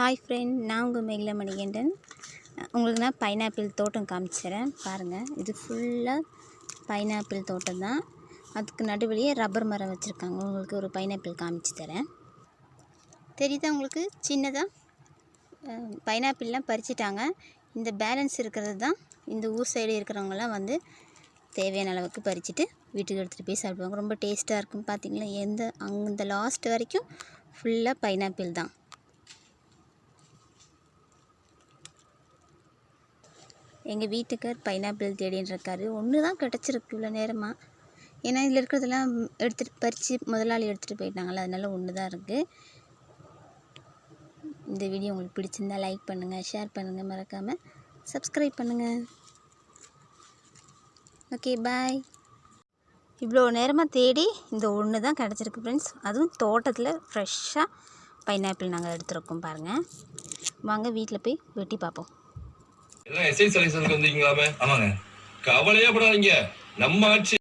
Hi friend, நான் உங்கள் மேகலா மணிகண்டன். உங்களுக்கு நான் பைனாப்பிள் தோட்டம் காமிச்சிடுறேன் பாருங்கள். இது ஃபுல்லாக பைனாப்பிள் தோட்டம் தான். அதுக்கு நடுவழியே ரப்பர் மரம் வச்சுருக்காங்க. உங்களுக்கு ஒரு பைனாப்பிள் காமிச்சு தரேன். தெரியுதா உங்களுக்கு? சின்னதாக பைனாப்பிள்லாம் பறிச்சிட்டாங்க. இந்த பேலன்ஸ் இருக்கிறது தான் இந்த ஊர் சைடு இருக்கிறவங்களாம் வந்து தேவையான அளவுக்கு பறிச்சுட்டு வீட்டுக்கு எடுத்துகிட்டு போய் சாப்பிடுவாங்க. ரொம்ப டேஸ்ட்டாக இருக்கும். பார்த்திங்களா, அந்த லாஸ்ட் வரைக்கும் ஃபுல்லாக பைனாப்பிள் தான். எங்கள் வீட்டுக்கார் பைனாப்பிள் தேடின்னு இருக்காரு. ஒன்று தான் கிடச்சிருக்கு இவ்வளோ நேரமாக. ஏன்னா இதில் இருக்கிறதெல்லாம் பறித்து முதலாளி எடுத்துகிட்டு போயிட்டாங்களா, அதனால ஒன்று தான் இருக்குது. இந்த வீடியோ உங்களுக்கு பிடிச்சிருந்தா லைக் பண்ணுங்கள், ஷேர் பண்ணுங்கள், மறக்காமல் சப்ஸ்கிரைப் பண்ணுங்கள். ஓகே, பாய். இவ்வளோ நேரமாக தேடி இந்த ஒன்று தான் கிடச்சிருக்கு ஃப்ரெண்ட்ஸ். அதுவும் தோட்டத்தில் ஃப்ரெஷ்ஷாக பைனாப்பிள் நாங்கள் எடுத்துருக்கோம் பாருங்கள். வாங்க வீட்டில் போய் வெட்டி பார்ப்போம். எல்லாம் எஸ்ஐ சர்வீஸ்க்கு வந்தீங்களாமே? ஆமாங்க. கவலையே படாதீங்க, நம்ம ஆட்சி